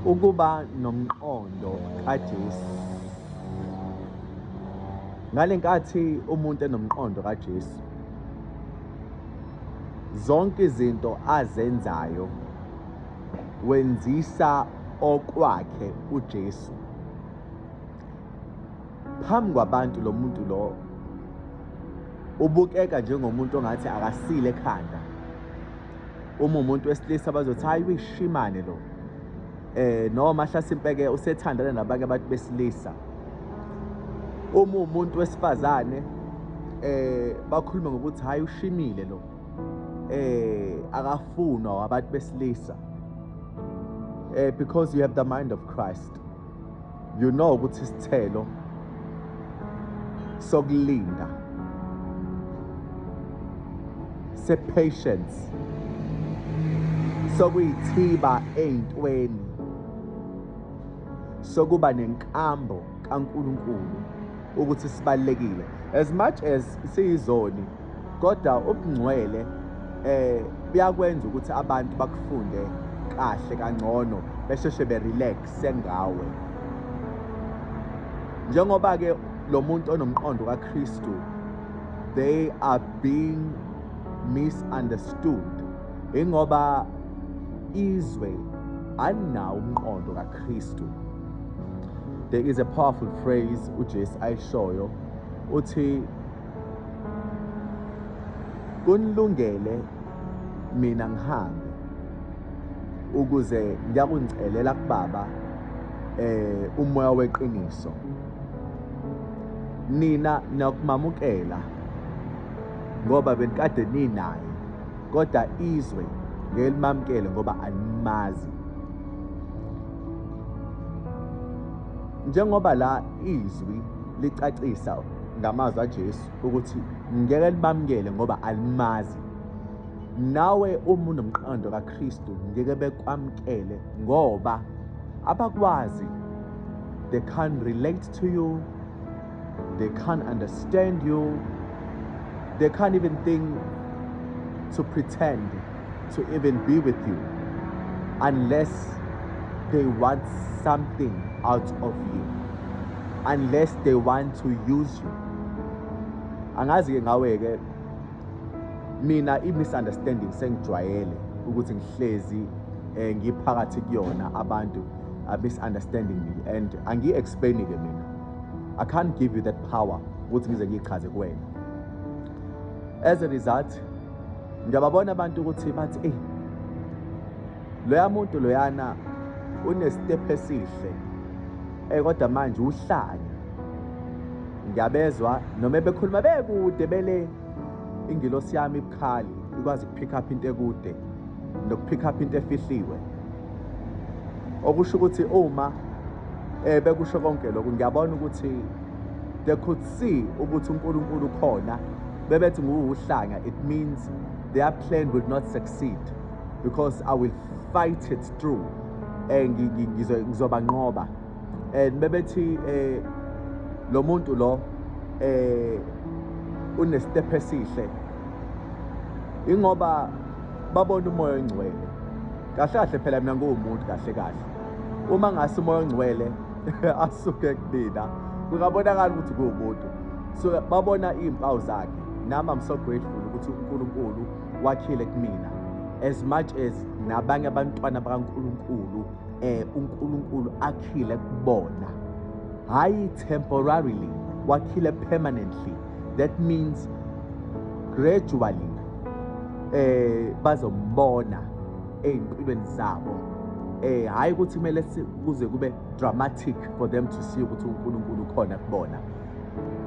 Ukuba nomqondo kaJesu. Ngalenkathi umuntu enomqondo kaJesu, zonke izinto azenzayo wenzisa okwakhe uJesu. Phambi kwabantu lo muntu lo ubukeka njengomuntu ongathi akasile ekhanda. Uma umuntu wesilisa bazothi hayi uyishimane lo. Noma hlasimpeke usethandana nabanye abantu besilisa. Uma umuntu wesifazane bakhuluma ngokuthi hayi ushimile lo. Akafunwa abantu besilisa. Because you have the mind of Christ. You know ukuthi isithelo sokulinda, se-patience, sokuyithiba ey'ntweni, sokuba nenkambo kaNkulunkulu ukuthi sibalulekile. As much as siyizoni, kodwa ubungcwele buyakwenza ukuthi abantu bakufunde kahle kangcono besheshe be-relax ngawe. Njengoba ke lo muntu onomqondo kaKristu, they are being misunderstood. Ingoba izwe alinawo umqondo kaKristu. There is a powerful phrase uJesu ayishoyo uthi kunilungele mina ngihambe ukuze ngiyakungicelela kuBaba umoya weqiniso. Nina nakumamukela ngoba benikade ninaye, kodwa izwe ngelimamukele ngoba animazi. Njengoba la izwi licacisa ngamazwi aJesu ukuthi ngeke libamukele ngoba alimazi, nawe uma unomqondo kaKristu ngeke bekwamukele ngoba abakwazi. They can't relate to you, they can't understand you, they can't even think to pretend to even be with you unless they want something out of you, unless they want to use you. Angazi-ke ngawe-ke, mina i-misunderstanding sengijwayele ukuthi ngihlezi ngiphakathi kuyona abantu misunderstanding me, and angi-explain-ke mina. I can't give you that power ukuthi ngize ngichaze kuwena. As a result, ngiyababona abantu ukuthi bathi loya muntu loyana unesitephu esihle, kodwa manje uhlanya. Ngiyabezwa noma bekhuluma bekude bele ingilosi yami ibukhali ikwazi ukupick up into ekude nokupick up into efihliwe. Okusho ukuthi uma bekusho konke lokho ngiyabona ukuthi they could see ukuthi uNkulunkulu khona. Bebethi nguhlanya, it means their plan will not succeed because I will fight it through. Ngizobanqoba. And bebethi lo muntu lo unesitephu esihle ingoba babona umoya ongcwele. Kahle kahle phela mina ngumuntu kahle kahle. Uma ngase umoya ongcwele asuke kubina, kungabonakala ukuthi kuwumuntu. So babona izimpawu zakhe. Nami I'm so grateful ukuthi uNkulunkulu wakhile kumina. As much as nabanye abantwana bakaNkulunkulu uNkulunkulu akhile kubona. Hayi temporarily, wakhile permanently. That means gradually bazombona ey'mpilweni zabo. Hayi ukuthi kumele kuze kube dramatic for them to see ukuthi uNkulunkulu khona kubona.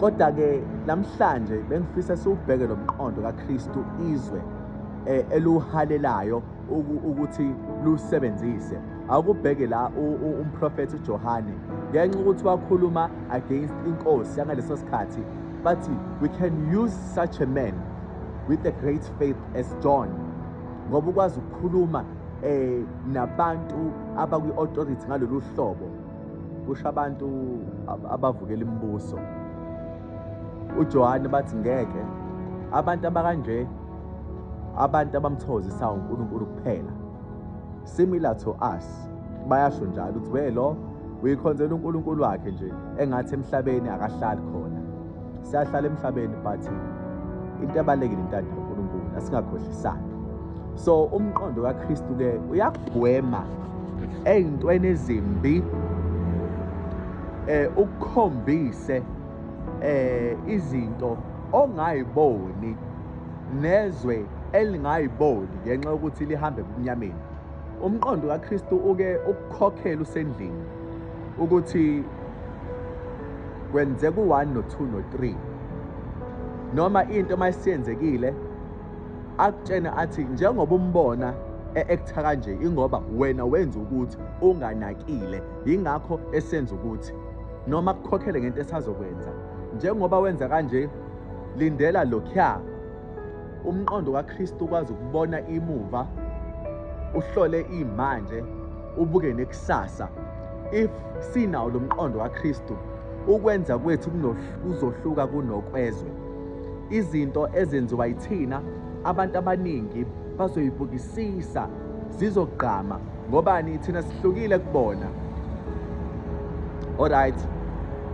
Kodwa ke namhlanje bengifisa siubheke lo mqondo kaKristu, izwe eluhalelayo ukuthi lusebenzise. Akubheke la umprofeti uJohane ngenxa ukuthi wakhuluma against inkosi yangaleso sikhathi, bathi we can use such a man with a great faith as John ngoba ukwazi ukukhuluma nabantu abakwi-authority ngalolu hlobo. Kusho abantu abavukela imibuso. uJohane bathi ngeke abantu abakanje, abantu abamthokozisayo uNkulunkulu kuphela, similar to us, bayasho njalo ukuthi lo uyikhonzela uNkulunkulu wakhe nje engathi emhlabeni akahlali khona. Siyahlala emhlabeni but into ebalulekile intando kaNkulunkulu, asingakhohlisani. So umqondo kaKristu-ke uyakugwema ey'ntweni ezimbi, ukukhombise izinto ongayiboni nezwe elingayiboni ngenxa yokuthi lihambe ebumnyameni. Umqondo kaKristu uke ukukhokhela usendlini ukuthi kwenzeka u-1 no-2 no-3, noma into mayisiyenzekile akutshena athi njengoba umbona e-actor kanje ingoba wena wenza ukuthi unganakile, yingakho esenza ukuthi, noma kukhokhele ngento esazokwenza njengoba wenza kanje, lindela lokhuya. Umqondo kaKristu ukwazi ukubona imuva, uhlole imanje, ubuke nekusasa. If sinawo lo mqondo kaKristu, ukwenza kwethu kuzohluka kunokwezwe. Izinto ezenziwa yithina abantu abaningi bazoyibukisisa, zizogqama ngobani? Thina sihlukile kubona. Alright,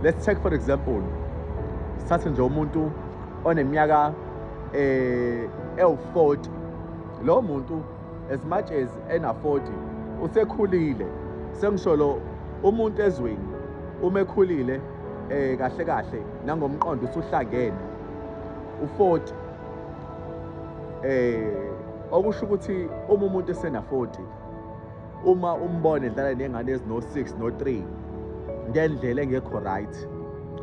let's take for example, sithathe nje umuntu oneminyaka ewu-40. Lo muntu as much as ena-40 usekhulile. Sengisho lo umuntu ezweni uma ekhulile kahle kahle nangomqondo usuhlangene u-40, okusho ukuthi uma umuntu esena-40, uma umbone edlala ney'ngane ezino-6 no-3 ngendlela engekho right,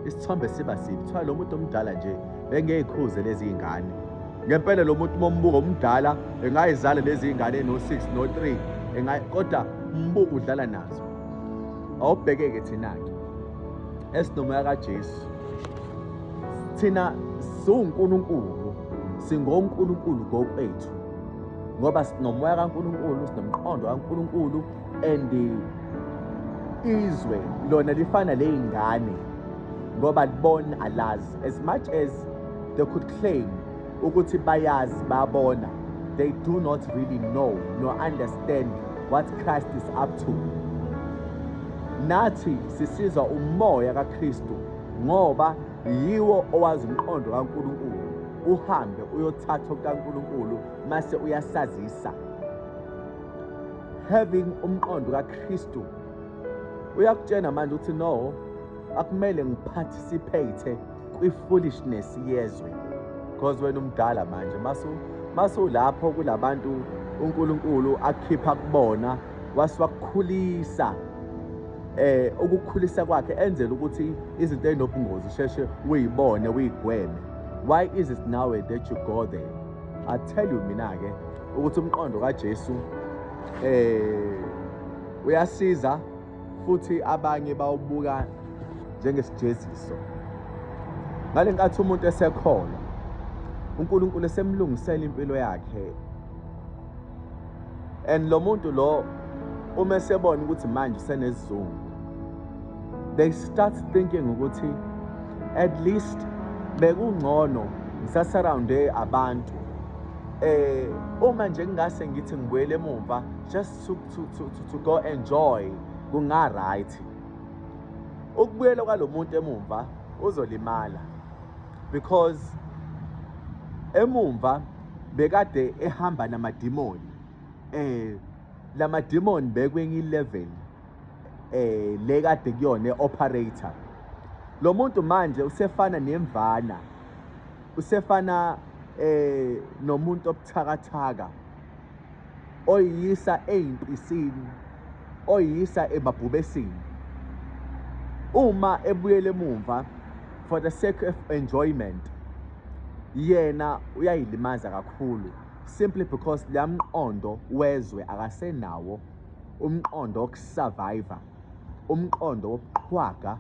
isithombe siba sibi. Kuthiwa lo muntu omdala nje bengeyikhuze lezi y'ngane. Ngempela lo muntu mombuka omdala engayizala lezi y'ngane no-6 no-3, kodwa mbuka udlala nazo. Awubheke-ke thina-ke esinomoya kaJesu, thina siwuNkulunkulu, singoNkulunkulu ngokwethu ngoba sinomoya kaNkulunkulu, sinomqondo kaNkulunkulu, and izwe lona lifana ley'ngane ngoba libona alazi. As much as they could claim ukuthi bayazi babona, they do not really know nor understand what Christ is up to. Nathi sisizwa umoya kaKristu ngoba yiwo owazi umqondo kaNkulunkulu. Uhambe uyothatha kaNkulunkulu mase uyasazisa. Having umqondo kaKristu uyakutshena manje ukuthi no, akumele ngiparticipate kwi-foolishness yezwe, because wena umdala manje masulapho kulabantu uNkulunkulu akhipha kubona, wasiwakukhulisa, ukukhulisa kwakhe enzela ukuthi izinto ezinobungozi usheshe uyibone, uyigweme. Why is it now that you go there? I tell you mina-ke ukuthi umqondo kaJesu uyasiza, futhi abanye bawubuka njengesijeziso. Ngale nkathi umuntu esekholwa, uNkulunkulu esemlungisela impilo yakhe, and lo muntu lo uma esebona ukuthi manje usenesizungu, they start thinking ukuthi at least bekungcono ngisasurrounde abantu. Uma nje ngingase ngithi ngibuyele emuva just to go enjoy, kunga-right. Ukubuyela kwalo muntu emumva uzolimala, because emumva bekade ehamba namadimoni. Lamadimoni bekwenye i-level le kade kuyona operator. Lo muntu manje usefana nemvana, usefana nomuntu obuthakathaka, oyisa ey'mpisini, oyisa emabhubesini. Uma ebuyele emumva for the sake of enjoyment, yena uyayilimaza kakhulu, simply because la mqondo wezwe akasenawo, umqondo wokusurvive, umqondo wokuqhwaga,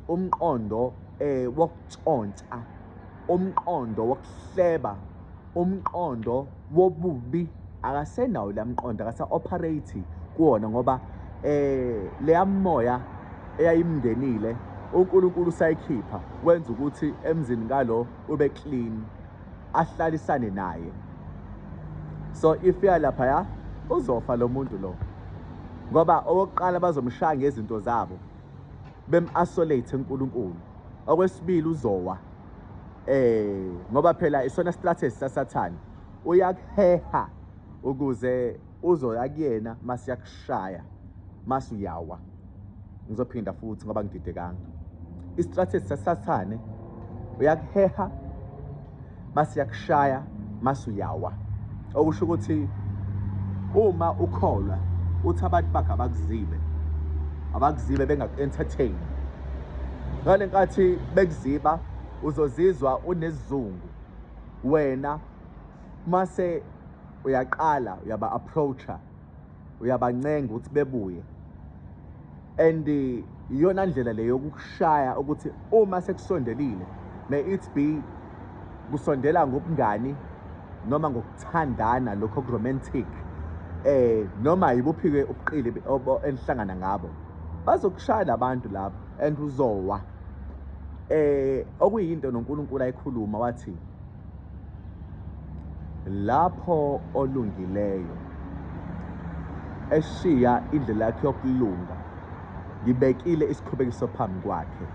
umqondo wokutshontsha, umqondo wokuhleba, umqondo wobubi. Akasenawo la mqondo, akasa-operate kuwona ngoba leya moya eyayimngenile uNkulunkulu usayikhipha, wenza ukuthi emzini ngalo ube clean, ahlalisane naye. So if yalaphaya uzofa lo muntu lo. ngoba okokuqala bazomshaya ngezinto zabo bem-isolate uNkulunkulu. Okwesibili uzowa ngoba phela isona strategy saSathane, uyakuheha ukuze uzoya kuyena mase yakushaya mase uyawa. Ngizophinda futhi ngoba ngididekanga. Istrategy saSathane uyakuheha mase yakushaya mase uyawa. Okusho ukuthi uma ukholwa uthi abantu bakhe abakuzibe bengaku-entertain. Ngale nkathi bekuziba uzozizwa unesizungu wena mase uyaqala uyaba-approacha, uyabancenga ukuthi bebuye. And iyona ndlela le yokukushaya ukuthi uma sekusondelile, may it be kusondela ngobungani noma ngokuthandana lokho okuromantic, noma yibuphi-ke ubuqili enihlangana ngabo, bazokushaya labantu lapho and uzowa. Okuyinto noNkulunkulu ayikhuluma wathi, lapho olungileyo eshiya indlela yakhe yokulunga, ngibekile isikhubekiso phambi kwakhe,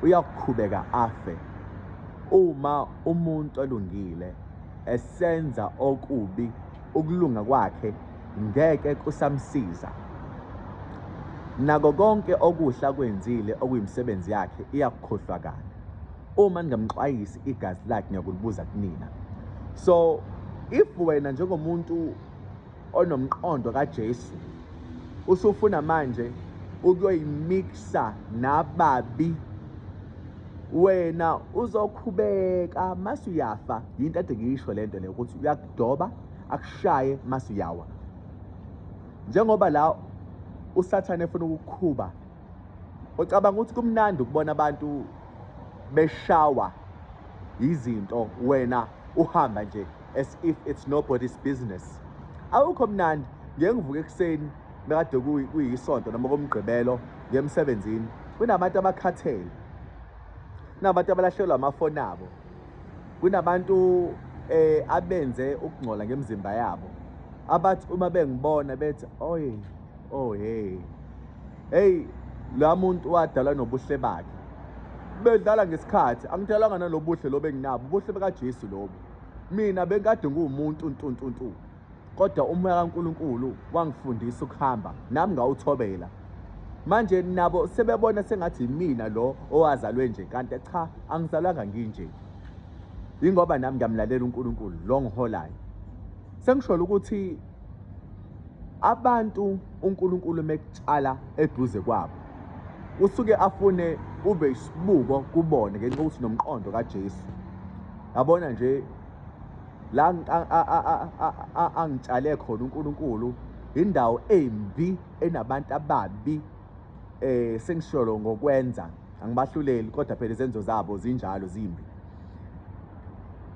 uyakukhubeka afe. Uma umuntu olungile esenza okubi, ukulunga kwakhe ngeke kusamsiza. Nako konke okuhle akwenzile okuyimisebenzi yakhe iyakukhohlakala. Uma ningamxwayisi igazi lakhe ngiyakulibuza kunina. So if wena njengomuntu onomqondo kaJesu usufuna manje ukuyoyimixa nababi, wena uzokhubeka mase uyafa. Yinto ade ngiyisho lento le ukuthi uyakudoba akushaye mase uyawa. Njengoba la uSathane efuna ukukhuba, ucabanga ukuthi kumnandi ukubona abantu beshawa izinto wena uhamba nje as if it's nobody's business. Awukho mnandi. Ngeke ngivuke ekuseni bekade kuyisonto noma komgqibelo ngemsebenzini, kunabantu abakhathele, kunabantu abalahlekelwa amafoni abo, kunabantu abenze ukungcola ngemizimba yabo, abathi uma bengibona bethi hey la muntu wadalwa nobuhle bakhe. Bedlala ngesikhathi, angidalanga nalobuhle lobe nginabo, ubuhle bekaJesu lobo. Mina bekade ngumuntu ntuntuntu, kodwa umoya kaNkulunkulu wangifundisa ukuhamba nami ngawuthobela. Manje nabo sebebona sengathi mina lo owazalwe nje, kanti cha, angizalwanga nginje. Ingoba nami ngiyamlalela uNkulunkulu lo ngiholayo. Sengisho ukuthi abantu uNkulunkulu mekutshala eduze kwabo, usuke afune ube isibuko kubone ngenxa ukuthi nomqondo kaJesu. Yabona nje la angitshale khona uNkulunkulu indawo embi enabantu ababi. Sengisholo ngokwenza, angibahluleli kodwa phela izenzo zabo zinjalo zimbi.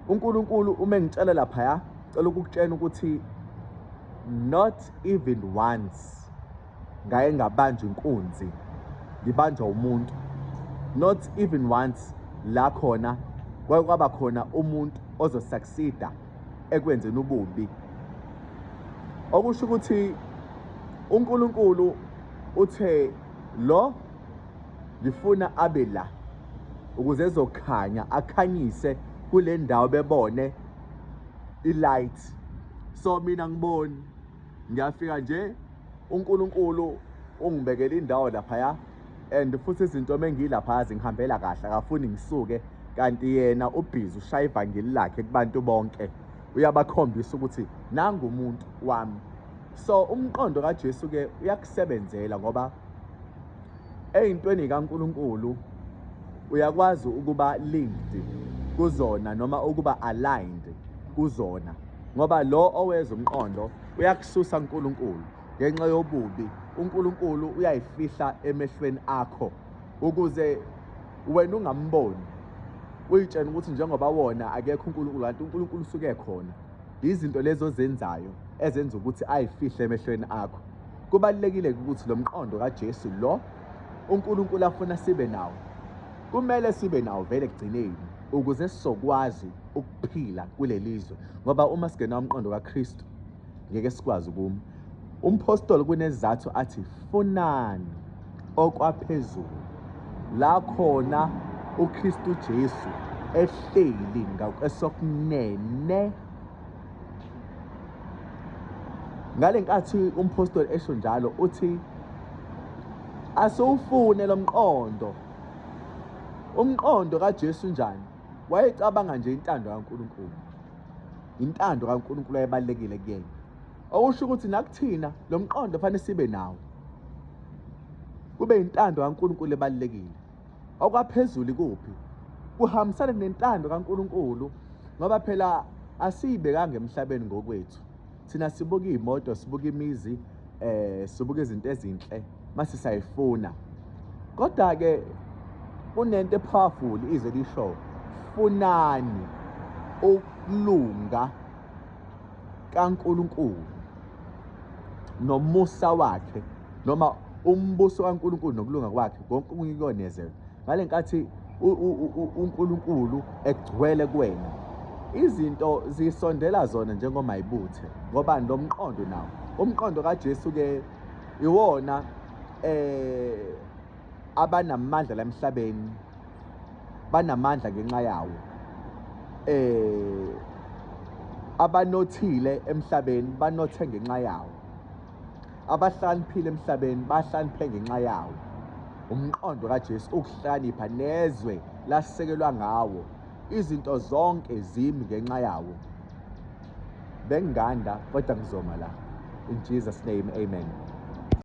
uNkulunkulu uma engitshela lapha cela ukukutshela ukuthi not even once ngaye ngabanjwa inkunzi, ngibanjwa umuntu. Not even once la khona kwaba khona umuntu ozosucceeda ekwenzeni ububi. Okusho ukuthi uNkulunkulu uthe lo ngifuna abe la ukuze ezokhanya, akhanyise kule ndawo bebone ilight. So mina ngiboni, ngiyafika nje uNkulunkulu ungibekela indawo lapha and futhi izinto mengilapha zingihambela kahle, akafuni ngisuke, kanti yena ubhizi ushaya ivangeli lakhe kubantu bonke, uyabakhombisa ukuthi nangu umuntu wami. So umqondo kaJesu ke uyakusebenzela ngoba eyintweni kaNkulunkulu uyakwazi ukuba linked kuzona noma ukuba aligned kuzona, ngoba lo oweza umqondo uyakususa uNkulunkulu ngenxa yobubi. uNkulunkulu uyayifihla emehlweni akho ukuze wena ungamboni, uyitshena ukuthi njengoba wona akekho uNkulunkulu, kanti uNkulunkulu usuke khona. Izinto lezo zenzayo ezenza ukuthi ayifihle emehlweni akho. Kubalulekile ukuthi lo mqondo kaJesu lo uNkulunkulu afuna sibe nawo, kumele sibe nawo vele ekugcineni ukuze sizokwazi ukuphila kulelizwe, ngoba uma singenawo umqondo kaKristu ngeke sikwazi ukuma. Umpostoli kunesizathu athi funani okwaphezulu, la khona uKristu Jesu ehleli ngakwesokunene. Ngalenkathi umpostoli esho njalo uthi asewufune lo mqondo. Umqondo kaJesu njani? Wayecabanga nje intando kaNkulunkulu. Intando kaNkulunkulu ebalekile kuyena. Okusho ukuthi nakuthina lo mqondo fanele sibe nawo. Kube intando kaNkulunkulu ebalekile. Okwaphezulu kuphi? Kuhambisana nentando kaNkulunkulu, ngoba phela asiyibekanga emhlabeni ngokwethu. Thina sibuka imoto, sibuka imizi, sibuka izinto ezinhle mase sayifuna. Kodwa ke kunento powerful ize lisho, funani ukulunga kaNkulunkulu nomusa wakhe, noma umbuso kaNkulunkulu nokulunga kwakhe, konke ukuyonezela. Ngalenkathi uNkulunkulu egcwele kuwena, izinto zisondela zona njengomayibuthe. Ngoba lo mqondo nawo, umqondo kaJesu ke iwona abanamandla la emhlabeni, banamandla ngenxa yawo. Abanothile emhlabeni banothe ngenxa yawo. Abahlaniphile emhlabeni bahlaniphe ngenxa yawo. Umqondo kaJesu ukuhlanipha nezwe lasisekelwa ngawo. Izinto zonke zimi ngenxa yawo. Benganda kodwa ngizoma la. In Jesus name, amen.